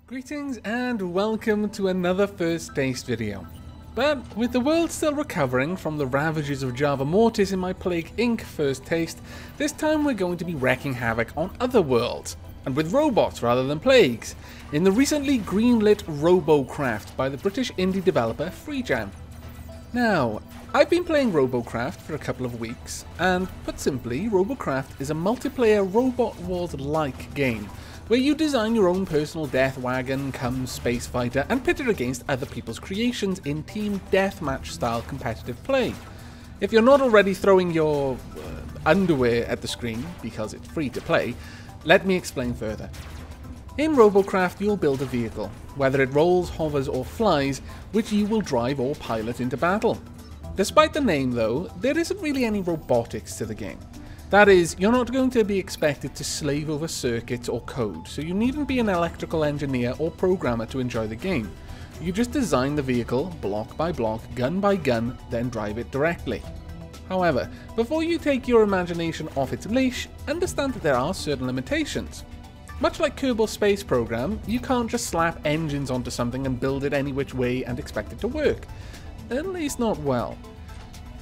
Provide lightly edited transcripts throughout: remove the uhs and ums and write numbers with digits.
Greetings and welcome to another First Taste video. But with the world still recovering from the ravages of Java Mortis in my Plague Inc. First Taste, this time we're going to be wreaking havoc on other worlds, and with robots rather than plagues, in the recently greenlit RoboCraft by the British indie developer FreeJam. Now, I've been playing RoboCraft for a couple of weeks, and put simply, RoboCraft is a multiplayer Robot Wars-like game, where you design your own personal death wagon, come space fighter, and pit it against other people's creations in team deathmatch style competitive play. If you're not already throwing your underwear at the screen, because it's free to play, let me explain further. In RoboCraft you'll build a vehicle, whether it rolls, hovers or flies, which you will drive or pilot into battle. Despite the name though, there isn't really any robotics to the game. That is, you're not going to be expected to slave over circuits or code, so you needn't be an electrical engineer or programmer to enjoy the game. You just design the vehicle, block by block, gun by gun, then drive it directly. However, before you take your imagination off its leash, understand that there are certain limitations. Much like Kerbal Space Program, you can't just slap engines onto something and build it any which way and expect it to work. At least not well.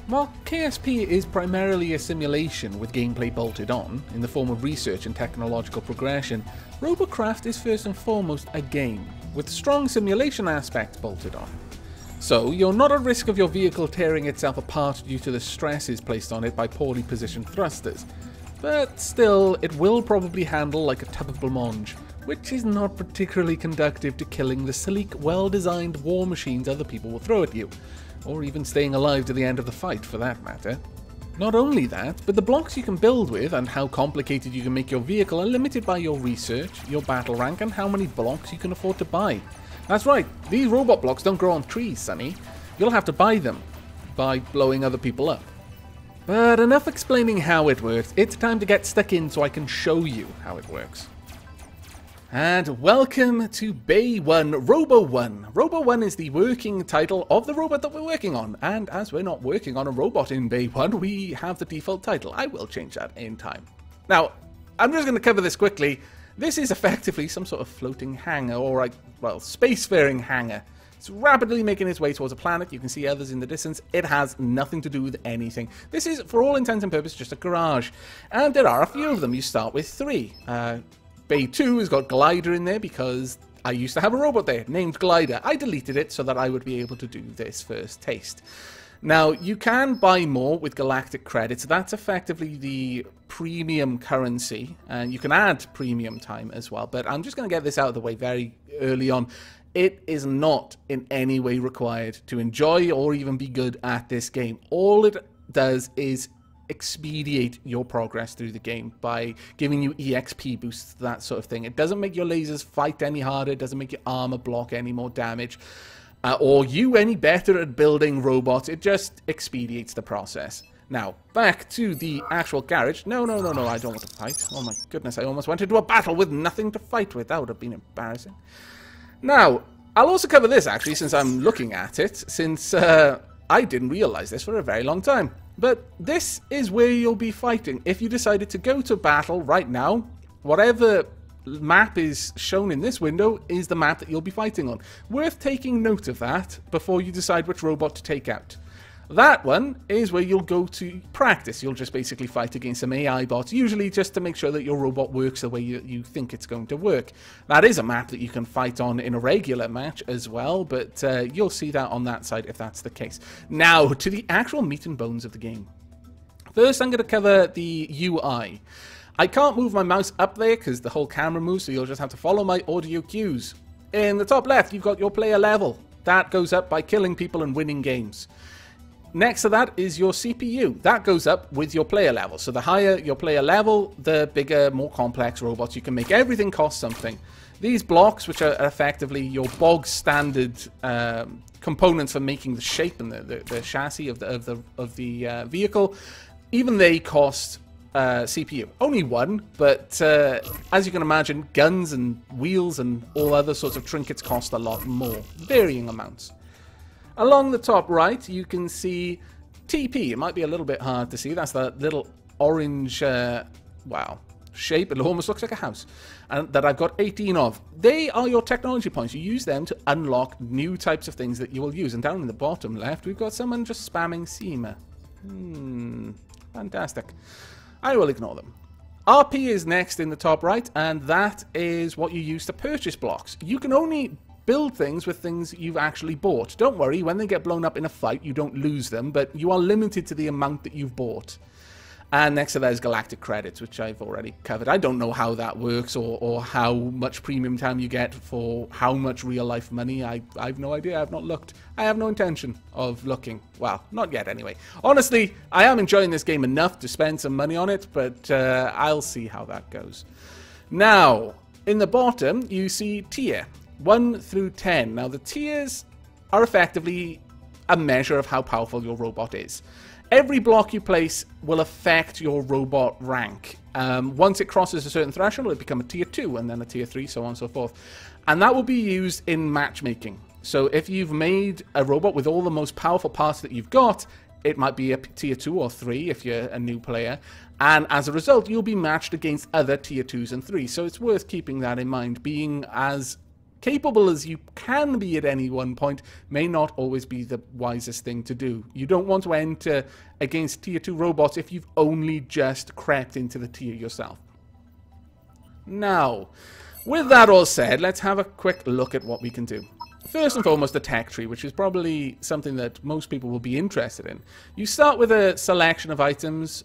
While KSP is primarily a simulation with gameplay bolted on, in the form of research and technological progression, RoboCraft is first and foremost a game, with strong simulation aspects bolted on. So, you're not at risk of your vehicle tearing itself apart due to the stresses placed on it by poorly positioned thrusters, but still, it will probably handle like a tub of blancmange, which is not particularly conducive to killing the sleek, well-designed war machines other people will throw at you, or even staying alive to the end of the fight for that matter. Not only that, but the blocks you can build with and how complicated you can make your vehicle are limited by your research, your battle rank, and how many blocks you can afford to buy. That's right, these robot blocks don't grow on trees, sonny. You'll have to buy them by blowing other people up. But enough explaining how it works, it's time to get stuck in so I can show you how it works. And welcome to Bay 1, Robo 1. Robo 1 is the working title of the robot that we're working on, and as we're not working on a robot in Bay 1, we have the default title. I will change that in time. Now, I'm just going to cover this quickly. This is effectively some sort of floating hangar, or well, spacefaring hangar. It's rapidly making its way towards a planet. You can see others in the distance. It has nothing to do with anything. This is, for all intents and purposes, just a garage. And there are a few of them. You start with 3. Bay 2 has got Glider in there because I used to have a robot there named Glider. I deleted it so that I would be able to do this first taste. Now, you can buy more with Galactic Credits. That's effectively the premium currency, and you can add premium time as well. But I'm just going to get this out of the way very early on. It is not in any way required to enjoy or even be good at this game. All it does is expedite your progress through the game by giving you EXP boosts, that sort of thing. It doesn't make your lasers fight any harder, it doesn't make your armor block any more damage, or you any better at building robots. It just expedites the process. Now, back to the actual garage. No, I don't want to fight. Oh my goodness, I almost went into a battle with nothing to fight with. That would have been embarrassing. Now, I'll also cover this actually, since I'm looking at it, since I didn't realize this for a very long time. But this is where you'll be fighting. If you decided to go to battle right now, whatever map is shown in this window is the map that you'll be fighting on. Worth taking note of that before you decide which robot to take out. That one is where you'll go to practice. You'll just basically fight against some AI bots, usually just to make sure that your robot works the way you think it's going to work. That is a map that you can fight on in a regular match as well, but you'll see that on that side if that's the case. Now, to the actual meat and bones of the game. First, I'm going to cover the UI. I can't move my mouse up there because the whole camera moves, so you'll just have to follow my audio cues. In the top left, you've got your player level. That goes up by killing people and winning games. Next to that is your CPU. That goes up with your player level. So the higher your player level, the bigger, more complex robots you can make. Everything costs something. These blocks, which are effectively your bog standard components for making the shape and the chassis of the vehicle, even they cost CPU. Only one, but as you can imagine, guns and wheels and all other sorts of trinkets cost a lot more, varying amounts. Along the top right, you can see TP. It might be a little bit hard to see. That's that little orange, wow, shape. It almost looks like a house. And that I've got 18 of. They are your technology points. You use them to unlock new types of things that you will use. And down in the bottom left, we've got someone just spamming SEMA. Fantastic. I will ignore them. RP is next in the top right, and that is what you use to purchase blocks. You can only build things with things you've actually bought. Don't worry, when they get blown up in a fight, you don't lose them, but you are limited to the amount that you've bought. And next to that is galactic credits, which I've already covered. I don't know how that works or how much premium time you get for how much real-life money. I've no idea. I've not looked. I have no intention of looking. Well, not yet anyway. Honestly, I am enjoying this game enough to spend some money on it, but I'll see how that goes. Now, in the bottom, you see tier. 1 through 10. Now, the tiers are effectively a measure of how powerful your robot is. Every block you place will affect your robot rank. Once it crosses a certain threshold, it'll become a tier 2, and then a tier 3, so on and so forth. And that will be used in matchmaking. So if you've made a robot with all the most powerful parts that you've got, it might be a tier 2 or 3 if you're a new player. And as a result, you'll be matched against other tier 2s and 3s. So it's worth keeping that in mind. Being as capable as you can be at any one point may not always be the wisest thing to do. You don't want to enter against tier 2 robots if you've only just crept into the tier yourself. Now, with that all said, let's have a quick look at what we can do. First and foremost, the tech tree, which is probably something that most people will be interested in. You start with a selection of items.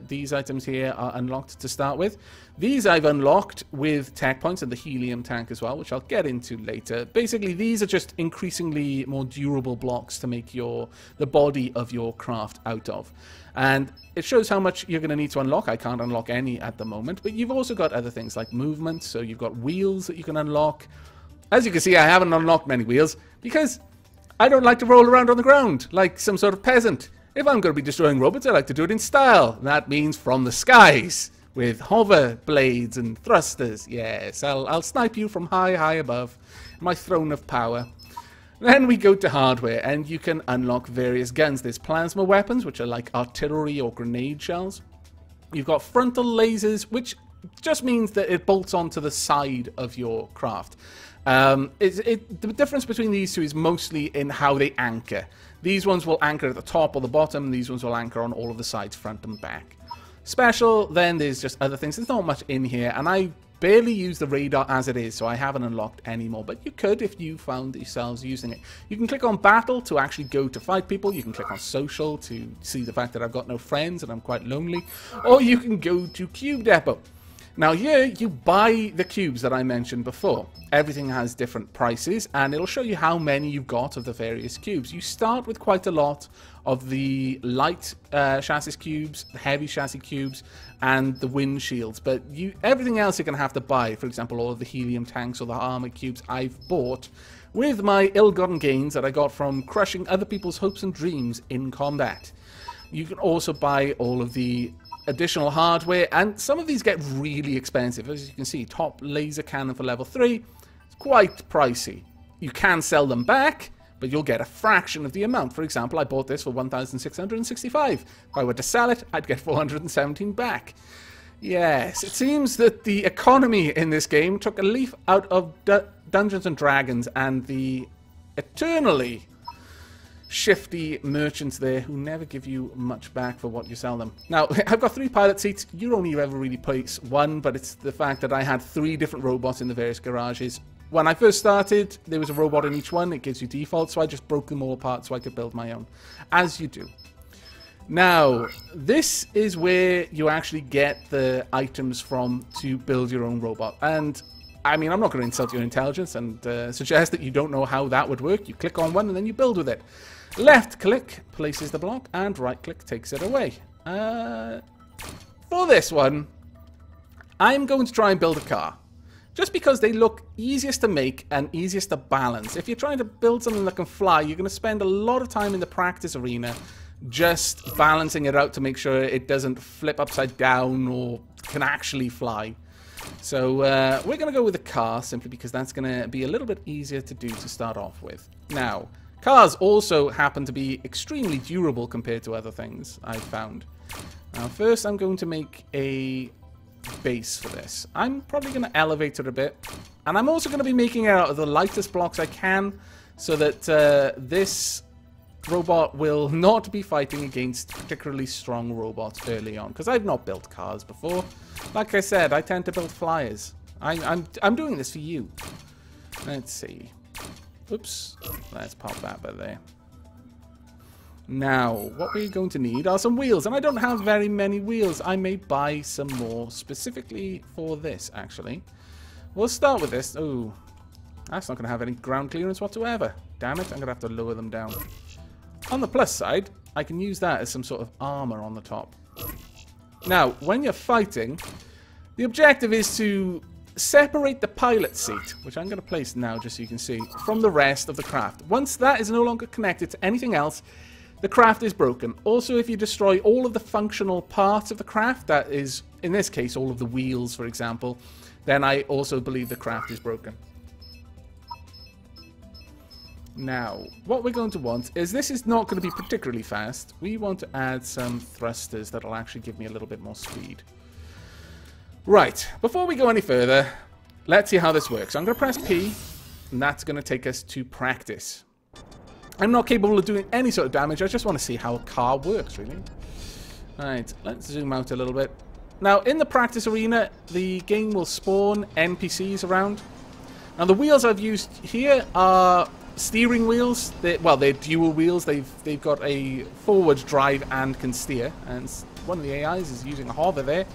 These items here are unlocked to start with. These I've unlocked with tech points and the helium tank as well, which I'll get into later. Basically, these are just increasingly more durable blocks to make the body of your craft out of. And it shows how much you're going to need to unlock. I can't unlock any at the moment, but you've also got other things like movement. So you've got wheels that you can unlock. As you can see, I haven't unlocked many wheels because I don't like to roll around on the ground like some sort of peasant. If I'm going to be destroying robots, I like to do it in style. That means from the skies with hover blades and thrusters. Yes, I'll snipe you from high above my throne of power. Then we go to hardware, and you can unlock various guns. There's plasma weapons, which are like artillery or grenade shells. You've got frontal lasers, which just means that it bolts onto the side of your craft. The difference between these two is mostly in how they anchor. These ones will anchor at the top or the bottom. These ones will anchor on all of the sides, front and back. Special, then there's just other things. There's not much in here, and I barely use the radar as it is, so I haven't unlocked any more. But you could if you found yourselves using it. You can click on battle to actually go to fight people. You can click on social to see the fact that I've got no friends and I'm quite lonely. Or you can go to Cube Depot. Now here, you buy the cubes that I mentioned before. Everything has different prices, and it'll show you how many you've got of the various cubes. You start with quite a lot of the light chassis cubes, the heavy chassis cubes, and the windshields. But everything else you're going to have to buy. For example, all of the helium tanks or the armor cubes I've bought with my ill-gotten gains that I got from crushing other people's hopes and dreams in combat. You can also buy all of the additional hardware, and some of these get really expensive. As you can see, top laser cannon for level 3, it's quite pricey. You can sell them back, but you'll get a fraction of the amount. For example, I bought this for 1,665. If I were to sell it, I'd get 417 back. Yes, it seems that the economy in this game took a leaf out of Dungeons and Dragons and the eternally shifty merchants there who never give you much back for what you sell them. Now, I've got 3 pilot seats. You only ever really place 1, but it's the fact that I had 3 different robots in the various garages. When I first started, there was a robot in each one. It gives you default, so I just broke them all apart so I could build my own, as you do. Now, this is where you actually get the items from to build your own robot. And I mean, I'm not going to insult your intelligence and suggest that you don't know how that would work. You click on one and then you build with it. Left click places the block, and right click takes it away. For this one, I'm going to try and build a car. Just because they look easiest to make and easiest to balance. If you're trying to build something that can fly, you're going to spend a lot of time in the practice arena just balancing it out to make sure it doesn't flip upside down or can actually fly. So we're going to go with a car simply because that's going to be a little bit easier to do to start off with. Now, cars also happen to be extremely durable compared to other things I've found. Now, first I'm going to make a base for this. I'm probably going to elevate it a bit. And I'm also going to be making it out of the lightest blocks I can, so that this robot will not be fighting against particularly strong robots early on. Because I've not built cars before. Like I said, I tend to build flyers. I'm doing this for you. Let's see. Oops. Let's pop that bit there. Now, what we're going to need are some wheels. And I don't have very many wheels. I may buy some more specifically for this, actually. We'll start with this. Oh, that's not going to have any ground clearance whatsoever. Damn it, I'm going to have to lower them down. On the plus side, I can use that as some sort of armor on the top. Now, when you're fighting, the objective is to separate the pilot seat, which I'm going to place now just so you can see, from the rest of the craft. Once that is no longer connected to anything else, the craft is broken. Also, if you destroy all of the functional parts of the craft, that is, in this case, all of the wheels, for example, then I also believe the craft is broken. Now, what we're going to want is, this is not going to be particularly fast. We want to add some thrusters that will actually give me a little bit more speed. Right, before we go any further, let's see how this works. I'm going to press P, and that's going to take us to practice. I'm not capable of doing any sort of damage. I just want to see how a car works, really. Alright, let's zoom out a little bit. Now, in the practice arena, the game will spawn NPCs around. Now, the wheels I've used here are steering wheels. They're dual wheels. They've got a forward drive and can steer. And one of the AIs is using a hover there.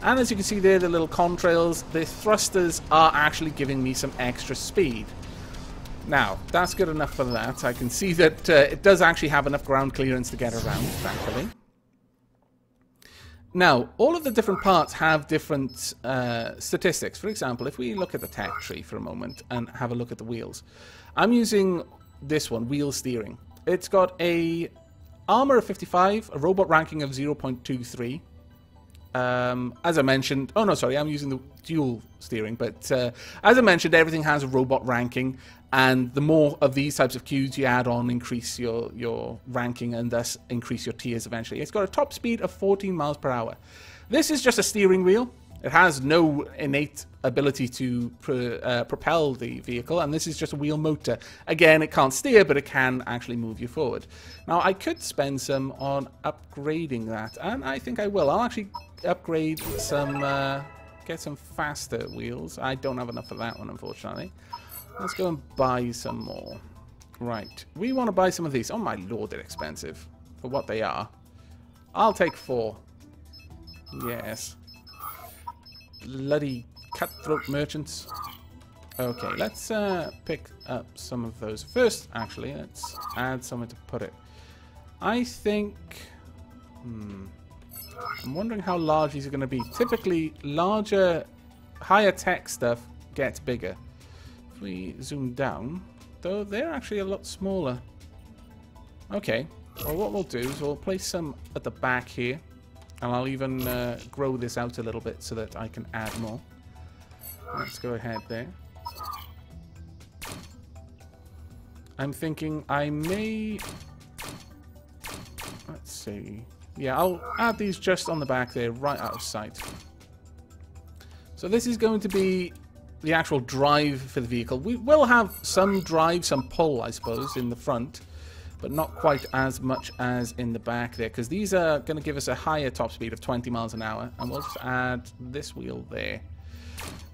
And as you can see there, the little contrails, the thrusters are actually giving me some extra speed. Now, that's good enough for that. I can see that it does actually have enough ground clearance to get around, thankfully. Now, all of the different parts have different statistics. For example, if we look at the tech tree for a moment and have a look at the wheels. I'm using this one, wheel steering. It's got a armor of 55, a robot ranking of 0.23. As I mentioned, oh no, sorry, I'm using the dual steering, but as I mentioned, everything has a robot ranking, and the more of these types of cues you add on, increase your ranking and thus increase your tiers eventually. It's got a top speed of 14 miles per hour. This is just a steering wheel. It has no innate ability to propel the vehicle, and this is just a wheel motor. Again, it can't steer, but it can actually move you forward. Now, I could spend some on upgrading that, and I think I will. I'll actually upgrade some, get some faster wheels. I don't have enough for that one, unfortunately. Let's go and buy some more. Right, we want to buy some of these. Oh my lord, they're expensive for what they are. I'll take 4. Yes. Bloody cutthroat merchants. Okay, let's pick up some of those. First, actually, let's add somewhere to put it. I think... I'm wondering how large these are going to be. Typically, larger, higher tech stuff gets bigger. If we zoom down, though, they're actually a lot smaller. Okay, well, what we'll do is we'll place some at the back here. And I'll even grow this out a little bit so that I can add more. Let's go ahead there. I'm thinking I may... Let's see. Yeah, I'll add these just on the back there, right out of sight. So this is going to be the actual drive for the vehicle. We will have some drive, some pull, I suppose, in the front. But not quite as much as in the back there, because these are going to give us a higher top speed of 20 miles an hour, and we'll just add this wheel there.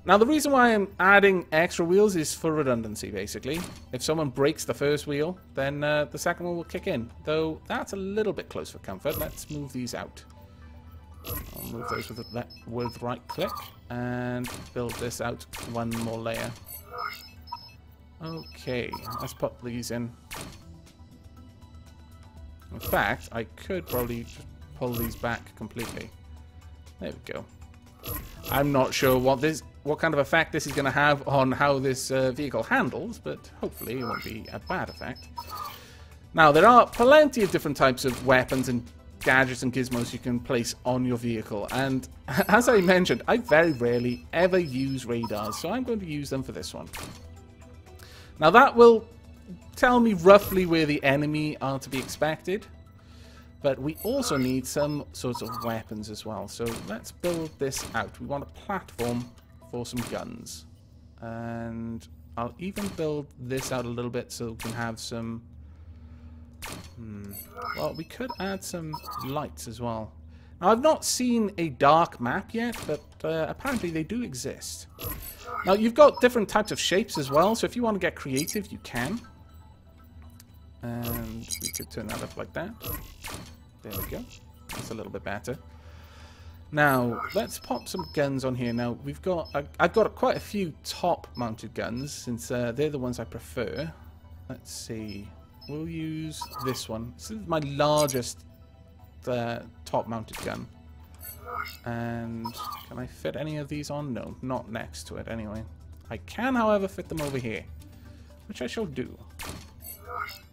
Now, the reason why I'm adding extra wheels is for redundancy, basically. If someone breaks the first wheel, then the second one will kick in, though that's a little bit close for comfort. Let's move these out. I'll move those with right-click, and build this out one more layer. Okay, let's put these in. In fact, I could probably just pull these back completely. There we go. I'm not sure what kind of effect this is going to have on how this vehicle handles, but hopefully it won't be a bad effect. Now, there are plenty of different types of weapons and gadgets and gizmos you can place on your vehicle, and as I mentioned, I very rarely ever use radars, so I'm going to use them for this one. Now, that will tell me roughly where the enemy are to be expected. But we also need some sorts of weapons as well. So let's build this out. We want a platform for some guns. And I'll even build this out a little bit so we can have some... Well, we could add some lights as well. Now, I've not seen a dark map yet, but apparently they do exist. Now, you've got different types of shapes as well, so if you want to get creative, you can. And we could turn that up like that. There we go. That's a little bit better. Now, let's pop some guns on here. Now, I've got quite a few top-mounted guns, since they're the ones I prefer. Let's see. We'll use this one. This is my largest top-mounted gun. And can I fit any of these on? No, not next to it anyway. I can, however, fit them over here, which I shall do.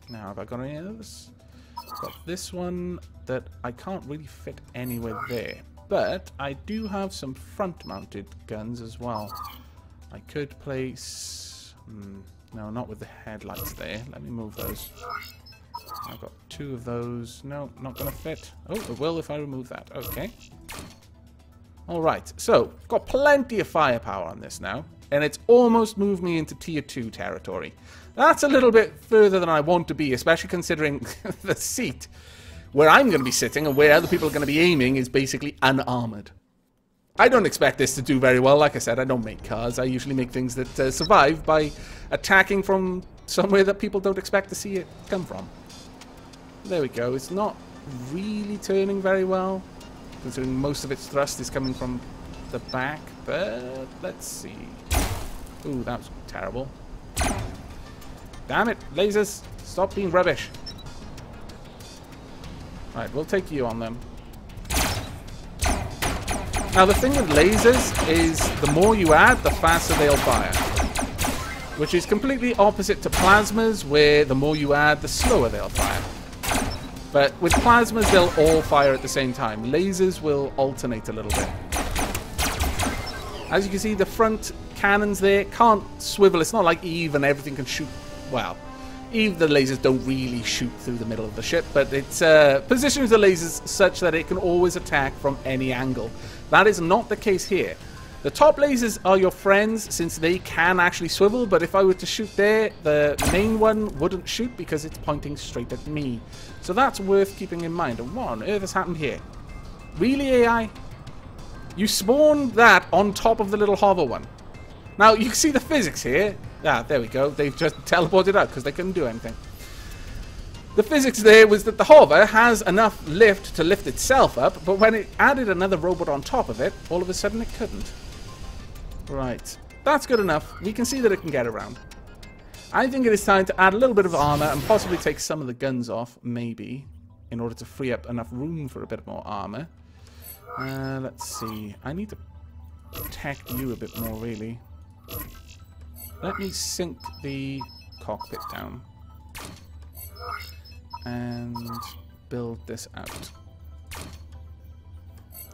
Now, have I got any of this? I've got this one that I can't really fit anywhere there. But I do have some front-mounted guns as well. I could place... no, not with the headlights there. Let me move those. I've got 2 of those. No, not going to fit. Oh, it will if I remove that. Okay. Alright, so, got plenty of firepower on this now. And it's almost moved me into Tier 2 territory. That's a little bit further than I want to be, especially considering the seat where I'm going to be sitting and where other people are going to be aiming is basically unarmored. I don't expect this to do very well. Like I said, I don't make cars. I usually make things that survive by attacking from somewhere that people don't expect to see it come from. There we go. It's not really turning very well, considering most of its thrust is coming from the back, but let's see. Ooh, that was terrible. Damn it, lasers, stop being rubbish. Right, we'll take you on them. Now the thing with lasers is the more you add, the faster they'll fire. Which is completely opposite to plasmas, where the more you add, the slower they'll fire. But with plasmas, they'll all fire at the same time. Lasers will alternate a little bit. As you can see, the front cannons there can't swivel. It's not like Eve and everything can shoot. Well, Eve, the lasers don't really shoot through the middle of the ship, but it's positions the lasers such that it can always attack from any angle. That is not the case here. The top lasers are your friends since they can actually swivel, but if I were to shoot there, the main one wouldn't shoot because it's pointing straight at me. So that's worth keeping in mind. And what on earth has happened here? Really, AI? You spawned that on top of the little hover one. Now, you can see the physics here. Ah, there we go. They've just teleported out because they couldn't do anything. The physics there was that the hover has enough lift to lift itself up, but when it added another robot on top of it, all of a sudden it couldn't. Right. That's good enough. We can see that it can get around. I think it is time to add a little bit of armor and possibly take some of the guns off, maybe, in order to free up enough room for a bit more armor. Let's see. I need to protect you a bit more, really. Let me sink the cockpit down and build this out.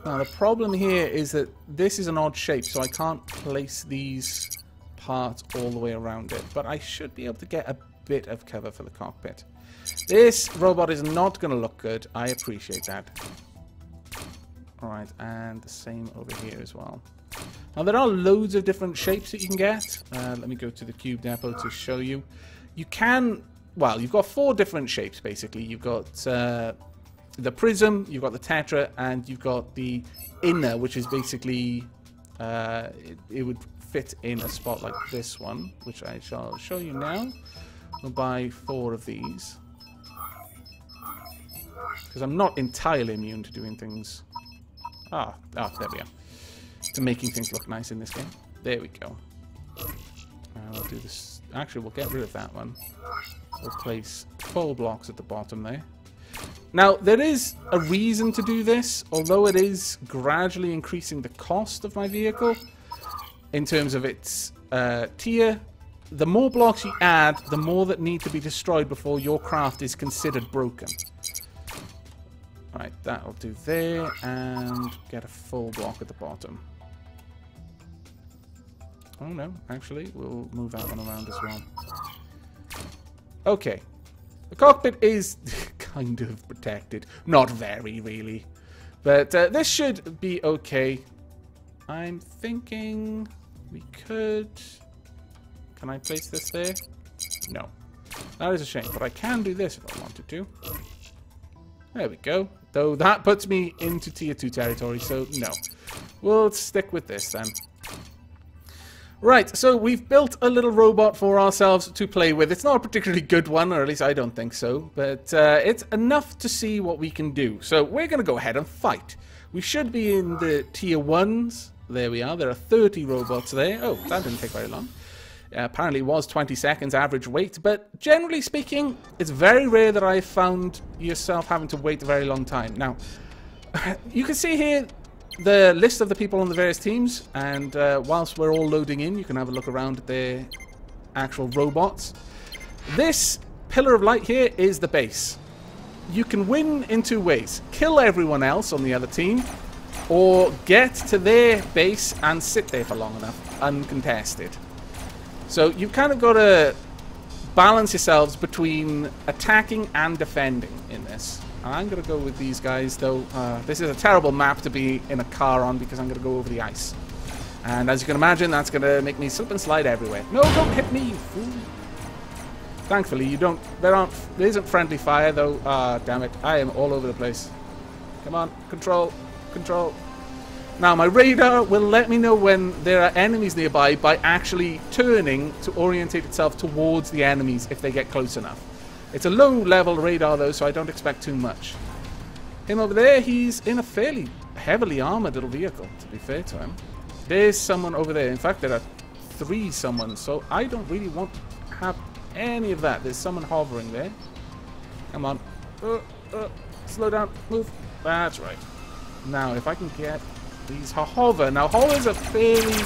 Now the problem here is that this is an odd shape, so I can't place these parts all the way around it, but I should be able to get a bit of cover for the cockpit. This robot is not going to look good. I appreciate that. Alright, and the same over here as well. Now there are loads of different shapes that you can get. Let me go to the cube depot to show you. You can, well, you've got 4 different shapes basically. You've got the prism, you've got the tetra, and you've got the inner, which is basically, it would fit in a spot like this one, which I shall show you now. We'll buy 4 of these. Because I'm not entirely immune to doing things. Ah, there we are. To making things look nice in this game. There we go. We'll do this. Actually, we'll get rid of that one. We'll place 4 blocks at the bottom there. Now, there is a reason to do this, although it is gradually increasing the cost of my vehicle in terms of its tier. The more blocks you add, the more that need to be destroyed before your craft is considered broken. Right, that'll do there, and get a full block at the bottom. Oh no, actually, we'll move that one around as well. Okay. The cockpit is kind of protected. Not very, really. But this should be okay. I'm thinking we could... Can I place this there? No. That is a shame, but I can do this if I wanted to. There we go. Though that puts me into tier 2 territory, so no. We'll stick with this then. Right, so we've built a little robot for ourselves to play with. It's not a particularly good one, or at least I don't think so, but it's enough to see what we can do. So we're going to go ahead and fight. We should be in the tier 1s. There we are. There are 30 robots there. Oh, that didn't take very long. Apparently it was 20 seconds average wait, but generally speaking, it's very rare that I've found yourself having to wait a very long time. Now, you can see here the list of the people on the various teams, and whilst we're all loading in, you can have a look around at their actual robots. This pillar of light here is the base. You can win in two ways. Kill everyone else on the other team, or get to their base and sit there for long enough, uncontested. So you've kind of got to balance yourselves between attacking and defending in this. I'm going to go with these guys, though. This is a terrible map to be in a car on because I'm going to go over the ice. And as you can imagine, that's going to make me slip and slide everywhere. No, don't hit me, you fool. Thankfully, you don't... There isn't friendly fire, though. Ah, damn it. I am all over the place. Come on. Control. Control. Now, my radar will let me know when there are enemies nearby by actually turning to orientate itself towards the enemies if they get close enough. It's a low-level radar, though, so I don't expect too much. Him over there, he's in a fairly heavily armored little vehicle, to be fair to him. There's someone over there. In fact, there are 3 someone, so I don't really want to have any of that. There's someone hovering there. Come on. Slow down. Move. That's right. Now, if I can get... These hover. Now, hovers are fairly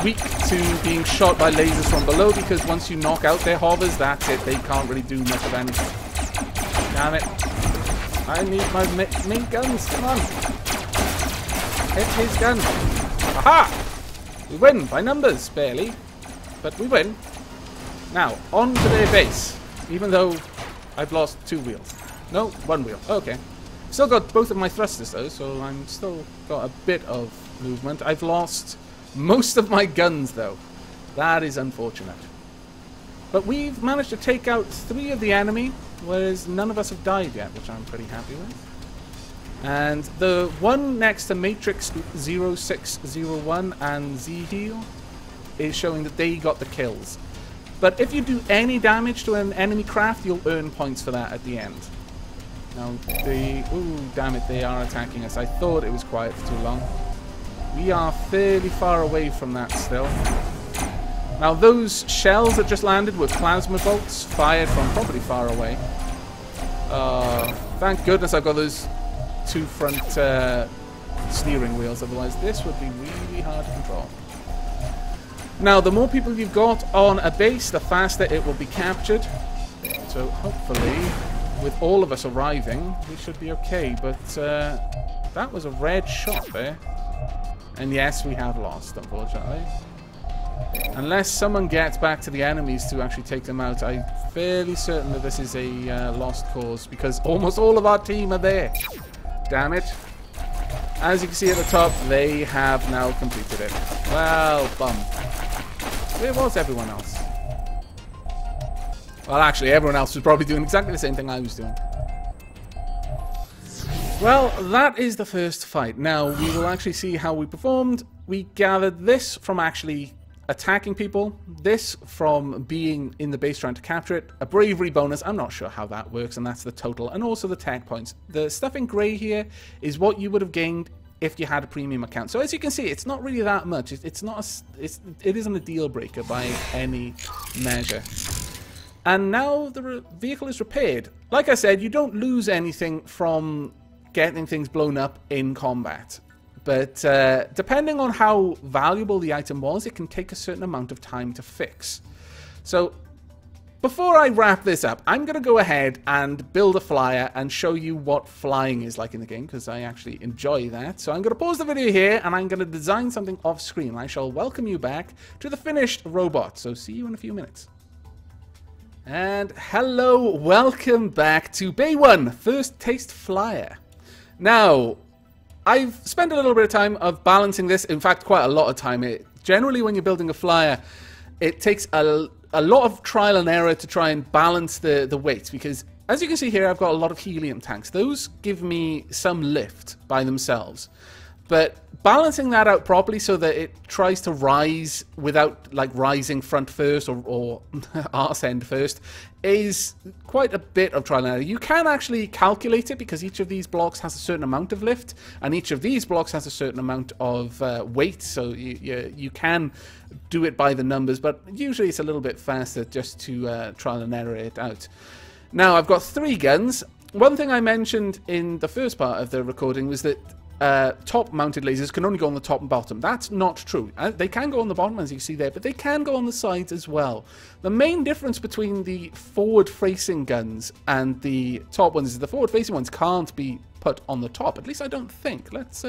weak to being shot by lasers from below because once you knock out their hovers, that's it. They can't really do much of anything. Damn it. I need my main guns. Come on. Hit his gun. Aha! We win by numbers, barely. But we win. Now, on to their base. Even though I've lost 2 wheels. No, 1 wheel. Okay. Still got both of my thrusters though, so I'm still got a bit of movement. I've lost most of my guns though. That is unfortunate. But we've managed to take out 3 of the enemy, whereas none of us have died yet, which I'm pretty happy with. And the one next to Matrix 0601 and Z-Heal is showing that they got the kills. But if you do any damage to an enemy craft, you'll earn points for that at the end. Now, ooh, damn it, they are attacking us. I thought it was quiet for too long. We are fairly far away from that still. Now, those shells that just landed were plasma bolts fired from probably far away. Thank goodness I've got those 2 front steering wheels, otherwise this would be really hard to control. Now, the more people you've got on a base, the faster it will be captured. So, hopefully... with all of us arriving, we should be okay, but that was a red shot there. And yes, we have lost, unfortunately. Unless someone gets back to the enemies to actually take them out, I'm fairly certain that this is a lost cause, because almost all of our team are there. Damn it. As you can see at the top, they have now completed it. Well, bum. Where was everyone else? Well, actually, everyone else was probably doing exactly the same thing I was doing. Well, that is the first fight. Now, we will actually see how we performed. We gathered this from actually attacking people, this from being in the base trying to capture it, a bravery bonus, I'm not sure how that works, and that's the total, and also the tech points. The stuff in grey here is what you would have gained if you had a premium account. So as you can see, it's not really that much. It isn't a deal breaker by any measure. And now the vehicle is repaired. Like I said, you don't lose anything from getting things blown up in combat. But depending on how valuable the item was, it can take a certain amount of time to fix. So before I wrap this up, I'm going to go ahead and build a flyer and show you what flying is like in the game, because I actually enjoy that. So I'm going to pause the video here and I'm going to design something off screen. I shall welcome you back to the finished robot. So see you in a few minutes. And hello, welcome back to Bay 1, First Taste Flyer. Now, I've spent a little bit of time of balancing this, in fact quite a lot of time. Generally when you're building a flyer, it takes a lot of trial and error to try and balance the weight, because as you can see here I've got a lot of helium tanks. Those give me some lift by themselves. But balancing that out properly so that it tries to rise without like rising front first or arse end first is quite a bit of trial and error. You can actually calculate it because each of these blocks has a certain amount of lift and each of these blocks has a certain amount of weight, so you can do it by the numbers, but usually it's a little bit faster just to trial and error it out. Now I've got 3 guns. One thing I mentioned in the first part of the recording was that top-mounted lasers can only go on the top and bottom. That's not true. They can go on the bottom, as you see there, but they can go on the sides as well. The main difference between the forward-facing guns and the top ones is the forward-facing ones can't be put on the top. At least I don't think. Let's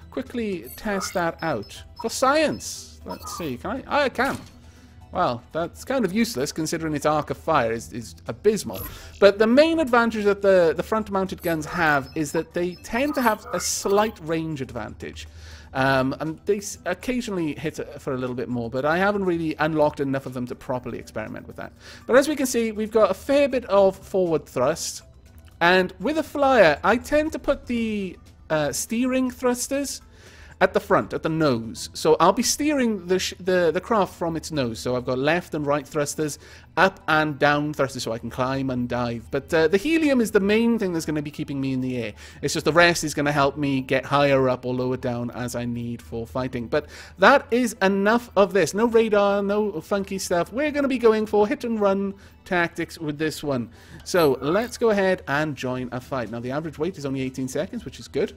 quickly test that out. For science! Let's see. Can I? I can. Well, that's kind of useless considering its arc of fire is abysmal. But the main advantage that the front-mounted guns have is that they tend to have a slight range advantage. And they occasionally hit for a little bit more, but I haven't really unlocked enough of them to properly experiment with that. But as we can see, we've got a fair bit of forward thrust. And with a flyer, I tend to put the steering thrusters at the front, at the nose. So I'll be steering the craft from its nose. So I've got left and right thrusters, up and down thrusters so I can climb and dive. But the helium is the main thing that's going to be keeping me in the air. It's just the rest is going to help me get higher up or lower down as I need for fighting. But that is enough of this. No radar, no funky stuff. We're going to be going for hit and run tactics with this one. So let's go ahead and join a fight. Now the average wait is only 18 seconds, which is good.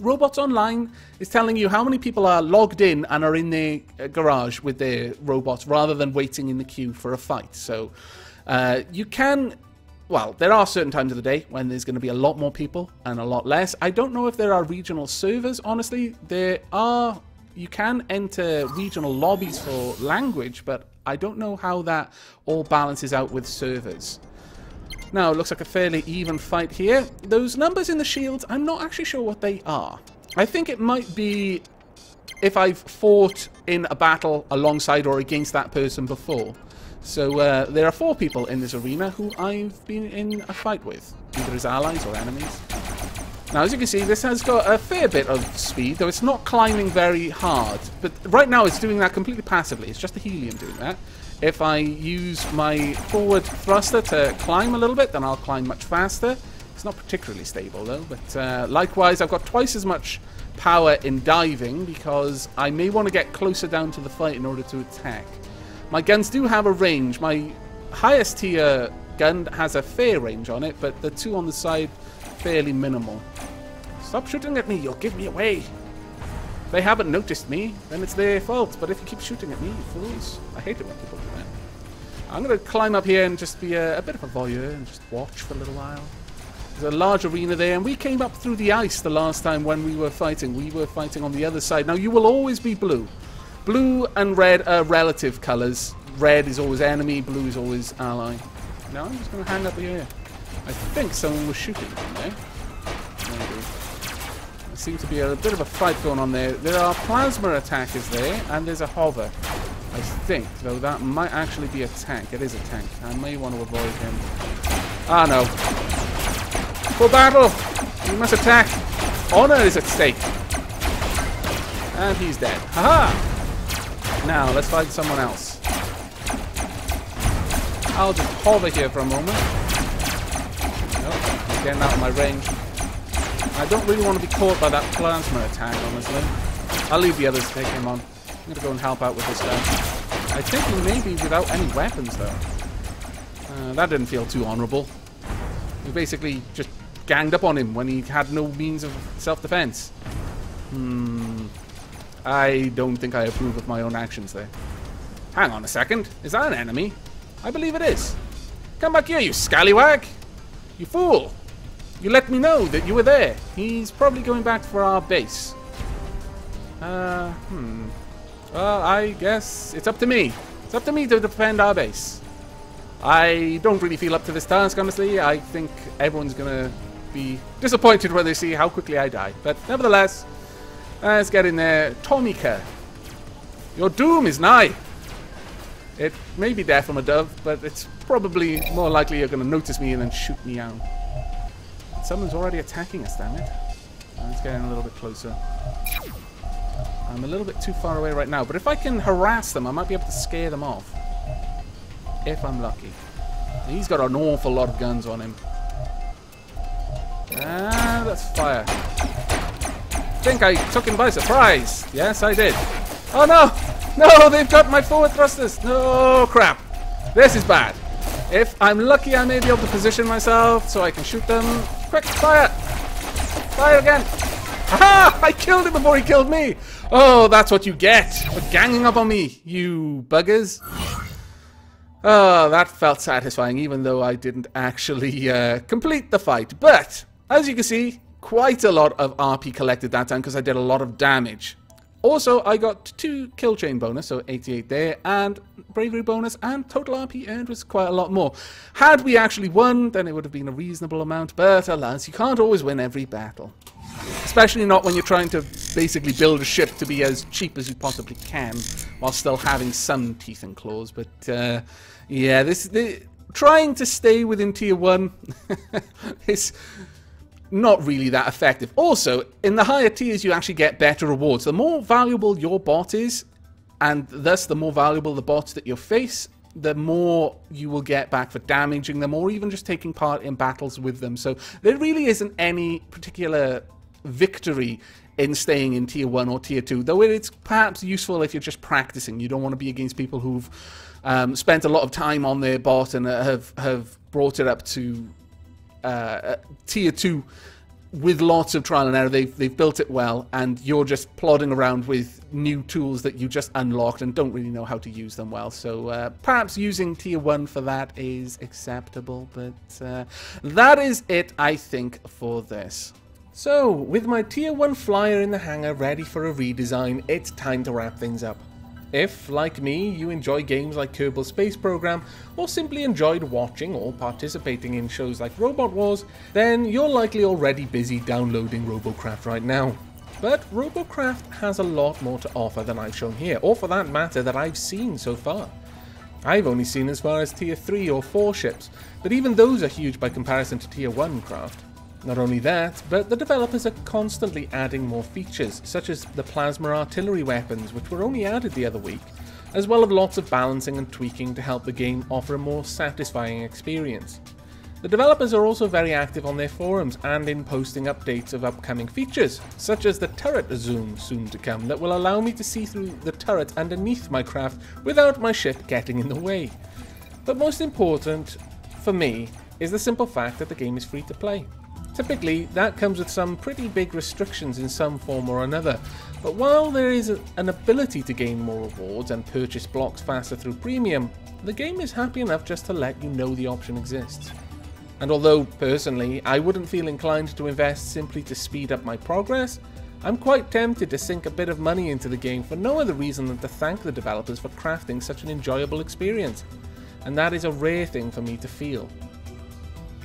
Robots Online is telling you how many people are logged in and are in their garage with their robots rather than waiting in the queue for a fight. So you can, well, there are certain times of the day when there's going to be a lot more people and a lot less. I don't know if there are regional servers, honestly. There are, you can enter regional lobbies for language, but I don't know how that all balances out with servers. Now, it looks like a fairly even fight here. Those numbers in the shields, I'm not actually sure what they are. I think it might be if I've fought in a battle alongside or against that person before. So there are 4 people in this arena who I've been in a fight with, either as allies or enemies. Now, as you can see, this has got a fair bit of speed, though it's not climbing very hard. But right now, it's doing that completely passively. It's just the helium doing that. If I use my forward thruster to climb a little bit, then I'll climb much faster. It's not particularly stable though, but likewise I've got twice as much power in diving because I may want to get closer down to the fight in order to attack. My guns do have a range. My highest tier gun has a fair range on it, but the 2 on the side, fairly minimal. Stop shooting at me, you'll give me away. If they haven't noticed me, then it's their fault. But if you keep shooting at me, you fools. I hate it when people do that. I'm going to climb up here and just be a bit of a voyeur and just watch for a little while. There's a large arena there, and we came up through the ice the last time when we were fighting. We were fighting on the other side. Now, you will always be blue. Blue and red are relative colours. Red is always enemy, blue is always ally. Now, I'm just going to hang up here. I think someone was shooting from there. Maybe. There seems to be a bit of a fight going on there. There are plasma attackers there, and there's a hover. I think, though that might actually be a tank. It is a tank. I may want to avoid him. Ah, no. For battle! We must attack! Honor is at stake! And he's dead. Haha! Now, let's find someone else. I'll just hover here for a moment. Nope, I'm getting out of my range. I don't really want to be caught by that plasma attack, honestly. I'll leave the others to take him on. I'm going to go and help out with this guy. I think he may be without any weapons, though. That didn't feel too honourable. We basically just ganged up on him when he had no means of self-defense. I don't think I approve of my own actions there. Hang on a second. Is that an enemy? I believe it is. Come back here, you scallywag! You fool! You let me know that you were there. He's probably going back for our base. Well, I guess it's up to me. It's up to me to defend our base. I don't really feel up to this task, honestly. I think everyone's gonna be disappointed when they see how quickly I die. But nevertheless, let's get in there. Tomica, your doom is nigh. It may be death from a dove, but it's probably more likely you're gonna notice me and then shoot me out. Someone's already attacking us, damn it. Let's get in a little bit closer. I'm a little bit too far away right now, but if I can harass them, I might be able to scare them off. If I'm lucky. He's got an awful lot of guns on him. Ah, that's fire. I think I took him by surprise. Yes, I did. Oh no! No, they've got my forward thrusters. No, crap. This is bad. If I'm lucky, I may be able to position myself so I can shoot them. Quick, fire! Fire again! Aha! I killed him before he killed me! Oh, that's what you get for ganging up on me, you buggers. Oh, that felt satisfying, even though I didn't actually complete the fight. But, as you can see, quite a lot of RP collected that time because I did a lot of damage. Also, I got 2 kill chain bonus, so 88 there, and bravery bonus, and total RP earned was quite a lot more. Had we actually won, then it would have been a reasonable amount, but alas, you can't always win every battle. Especially not when you're trying to basically build a ship to be as cheap as you possibly can, while still having some teeth and claws. But, yeah, trying to stay within tier 1 is not really that effective. Also, in the higher tiers, you actually get better rewards. The more valuable your bot is, and thus the more valuable the bots that you face, the more you will get back for damaging them or even just taking part in battles with them. So there really isn't any particular victory in staying in tier 1 or tier 2, though it's perhaps useful if you're just practicing. You don't want to be against people who've spent a lot of time on their bot and have brought it up to tier 2 with lots of trial and error. They've built it well, and you're just plodding around with new tools that you just unlocked and don't really know how to use them well. So perhaps using tier 1 for that is acceptable, but that is it, I think, for this. So, with my tier 1 flyer in the hangar ready for a redesign, it's time to wrap things up. If, like me, you enjoy games like Kerbal Space Program, or simply enjoyed watching or participating in shows like Robot Wars, then you're likely already busy downloading RoboCraft right now. But RoboCraft has a lot more to offer than I've shown here, or for that matter, that I've seen so far. I've only seen as far as tier 3 or 4 ships, but even those are huge by comparison to tier 1 craft. Not only that, but the developers are constantly adding more features, such as the plasma artillery weapons, which were only added the other week, as well as lots of balancing and tweaking to help the game offer a more satisfying experience. The developers are also very active on their forums and in posting updates of upcoming features, such as the turret zoom soon to come that will allow me to see through the turret underneath my craft without my ship getting in the way. But most important, for me, is the simple fact that the game is free to play. Typically, that comes with some pretty big restrictions in some form or another, but while there is an ability to gain more rewards and purchase blocks faster through premium, the game is happy enough just to let you know the option exists. And although, personally, I wouldn't feel inclined to invest simply to speed up my progress, I'm quite tempted to sink a bit of money into the game for no other reason than to thank the developers for crafting such an enjoyable experience, and that is a rare thing for me to feel.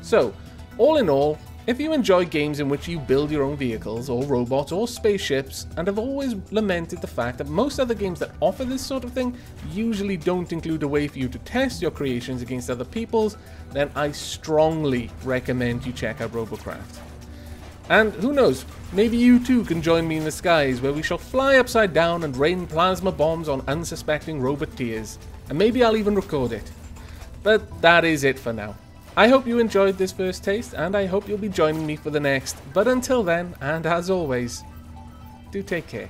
So, all in all, if you enjoy games in which you build your own vehicles, or robots, or spaceships, and have always lamented the fact that most other games that offer this sort of thing usually don't include a way for you to test your creations against other people's, then I strongly recommend you check out RoboCraft. And who knows, maybe you too can join me in the skies where we shall fly upside down and rain plasma bombs on unsuspecting roboteers, and maybe I'll even record it. But that is it for now. I hope you enjoyed this first taste, and I hope you'll be joining me for the next. But until then, and as always, do take care.